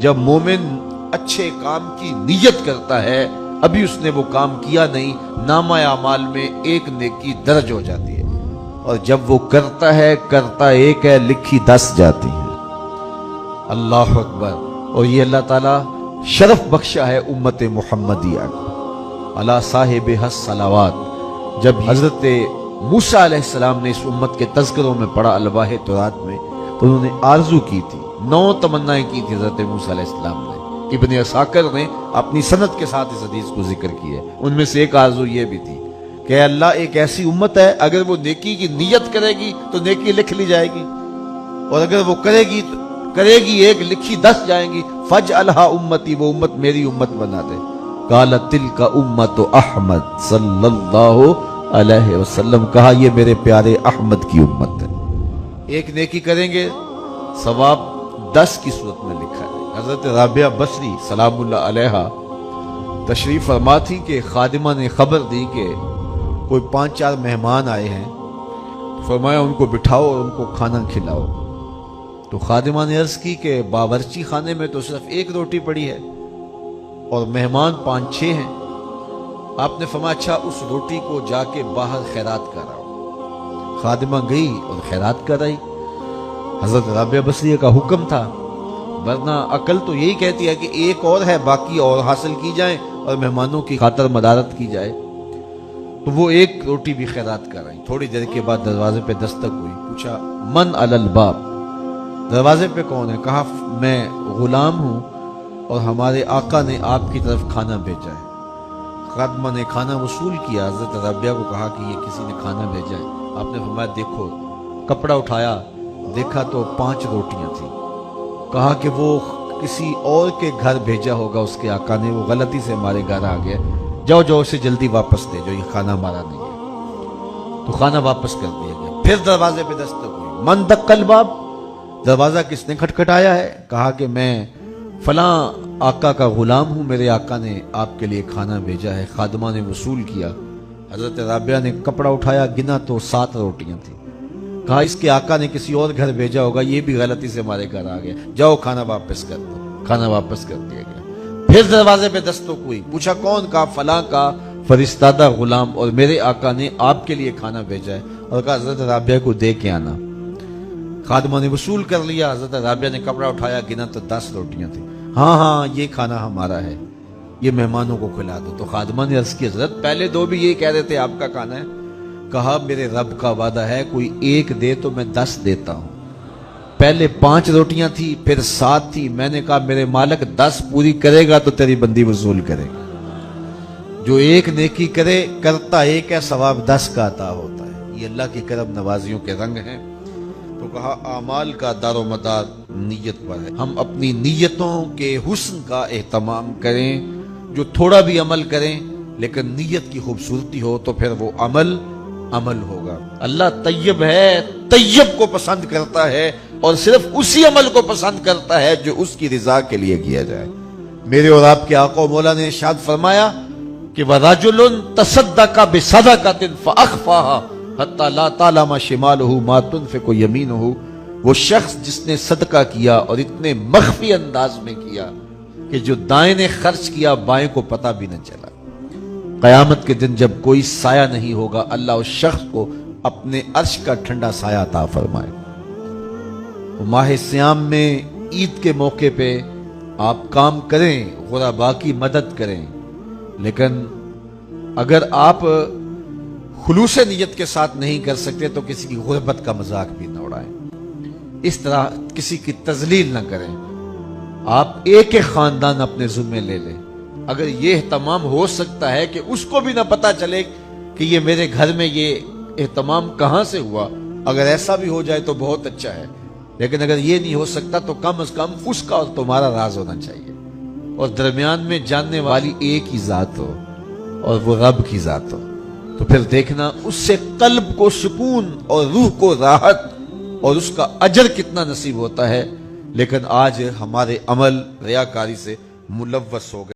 جب مومن اچھے کام کی نیت کرتا ہے، ابھی اس نے وہ کام کیا نہیں، نامہ اعمال میں ایک نیکی درج ہو جاتی ہے، اور جب وہ کرتا ہے ایک ہے، لکھی 10 جاتی ہے۔ اللہ اکبر۔ اور یہ اللہ تعالیٰ شرف بخشا ہے امت محمدیہ کو۔ علی صاحب الصلوات۔ جب حضرت موسیٰ علیہ السلام نے اس امت کے تذکروں میں پڑھا الواح تورات میں، تو انہوں نے آرزو کی تھی، 9 تمنائیں کی تھی حضرت موسیٰ علیہ السلام نے۔ ابن عساکر نے اپنی سند کے ساتھ اس حدیث کو ذکر کی ہے، ان میں سے ایک آرزو یہ بھی تھی کہ اے اللہ ایک ایسی امت ہے، اگر وہ نیکی کی نیت کرے گی تو نیکی لکھ لی جائے گی، اور اگر وہ کرے گی ایک، لکھی 10 جائیں گی۔ فجعلھا امتی، وہ امت میری امت بنا دے۔ قال تلک امت احمد صلی اللہ علیہ وسلم، کہا یہ میرے پیارے احمد کی امت ہے۔ ایک نیکی کریں گے ثواب 10 کی صورت میں لکھا ہے۔ حضرت رابعہ بصری سلام اللہ علیہا تشریف فرما تھی کہ خادمہ نے خبر دی کہ کوئی 5-4 مہمان آئے ہیں، فرمایا ان کو بٹھاؤ اور ان کو کھانا کھلاؤ۔ تو خادمہ نے عرض کی کہ باورچی خانے میں تو صرف 1 روٹی پڑی ہے اور مہمان 5-6 ہیں۔ آپ نے فرمایا اچھا اس روٹی کو جا کے باہر خیرات کراؤ۔ خادمہ گئی اور خیرات کرائی۔ حضرت رابعہ بصریہ کا حکم تھا، ورنہ عقل تو یہی کہتی ہے کہ ایک اور ہے، باقی اور حاصل کی جائیں اور مہمانوں کی خاطر مدارت کی جائے۔ تو وہ 1 روٹی بھی خیرات کرائی۔ تھوڑی دیر کے بعد دروازے پہ دستک ہوئی، پوچھا من علی الباب، دروازے پہ کون ہے؟ کہا میں غلام ہوں اور ہمارے آقا نے آپ کی طرف کھانا بھیجا ہے۔ خادمہ نے کھانا وصول کیا، حضرت رابعہ کو کہا کہ یہ کسی نے کھانا بھیجا ہے۔ آپ نے فرمایا دیکھو، کپڑا اٹھایا، دیکھا تو 5 روٹیاں تھیں۔ کہا کہ وہ کسی اور کے گھر بھیجا ہوگا اس کے آقا نے، وہ غلطی سے ہمارے گھر آ گیا، جاؤ اسے جلدی واپس دے جو، یہ کھانا ہمارا نہیں ہے۔ تو کھانا واپس کر دیا گیا۔ پھر دروازے پہ دستک ہوئی، من دق الباب، دروازہ کس نے کھٹکھٹایا ہے؟ کہا کہ میں فلاں آقا کا غلام ہوں، میرے آقا نے آپ کے لیے کھانا بھیجا ہے۔ خادمہ نے وصول کیا، حضرت رابعہ نے کپڑا اٹھایا، گنا تو 7 روٹیاں تھیں۔ کہا اس کے آقا نے کسی اور گھر بھیجا ہوگا، یہ بھی غلطی سے ہمارے گھر آ گیا، جاؤ کھانا واپس کر دو۔ کھانا واپس کر دیا گیا۔ پھر دروازے پہ دستک ہوئی، پوچھا کون؟ کہا فلاں کا فرستادہ غلام، اور میرے آقا نے آپ کے لیے کھانا بھیجا ہے، اور کہا حضرت رابعہ کو دے کے آنا۔ خادمہ نے وصول کر لیا، حضرت رابعہ نے کپڑا اٹھایا، گنا تو 10 روٹیاں تھیں۔ ہاں یہ کھانا ہمارا ہے، یہ مہمانوں کو کھلا دو۔ تو خادمہ نے عرض کی حضرت پہلے 2 بھی یہ کہہ رہے تھے آپ کا کھانا ہے۔ کہا میرے رب کا وعدہ ہے کوئی 1 دے تو میں 10 دیتا ہوں۔ پہلے 5 روٹیاں تھی، پھر 7 تھی، میں نے کہا میرے مالک 10 پوری کرے گا تو تیری بندی وصول کرے گا۔ جو 1 نیکی کرے، کرتا 1 ہے، ثواب 10 کا عطا ہوتا ہے۔ یہ اللہ کی کرم نوازیوں کے رنگ ہیں۔ تو کہا اعمال کا دار و مدار نیت پر ہے، ہم اپنی نیتوں کے حسن کا اہتمام کریں۔ جو تھوڑا بھی عمل کریں لیکن نیت کی خوبصورتی ہو تو پھر وہ عمل ہوگا۔ اللہ طیب ہے، طیب کو پسند کرتا ہے، اور صرف اسی عمل کو پسند کرتا ہے جو اس کی رضا کے لیے کیا جائے۔ میرے اور آپ کے آقا و مولا نے ارشاد فرمایا کہ وَرَجُلٌ تَصَدَّقَ بِصَدَقَةٍ فَأَخْفَاهَا حتی لا تعلم شمالہ ما تنفق یمینہ، وہ شخص جس نے صدقہ کیا اور اتنے مخفی انداز میں کیا کہ جو دائیں نے خرچ کیا بائیں کو پتہ بھی نہ چلا۔ قیامت کے دن جب کوئی سایہ نہیں ہوگا، اللہ اس شخص کو اپنے عرش کا ٹھنڈا سایہ عطا فرمائے۔ ماہ سیام میں عید کے موقع پہ آپ کام کریں، غرباء کی مدد کریں، لیکن اگر آپ خلوص نیت کے ساتھ نہیں کر سکتے تو کسی کی غربت کا مذاق بھی نہ اڑائیں، اس طرح کسی کی تذلیل نہ کریں۔ آپ ایک خاندان اپنے ذمہ لے لیں، اگر یہ اہتمام ہو سکتا ہے کہ اس کو بھی نہ پتا چلے کہ یہ میرے گھر میں یہ اہتمام کہاں سے ہوا، اگر ایسا بھی ہو جائے تو بہت اچھا ہے، لیکن اگر یہ نہیں ہو سکتا تو کم از کم اس کا اور تمہارا راز ہونا چاہیے، اور درمیان میں جاننے والی ایک ہی ذات ہو اور وہ رب کی ذات ہو، تو پھر دیکھنا اس سے قلب کو سکون اور روح کو راحت اور اس کا اجر کتنا نصیب ہوتا ہے۔ لیکن آج ہمارے عمل ریاکاری سے ملوث ہو گئے۔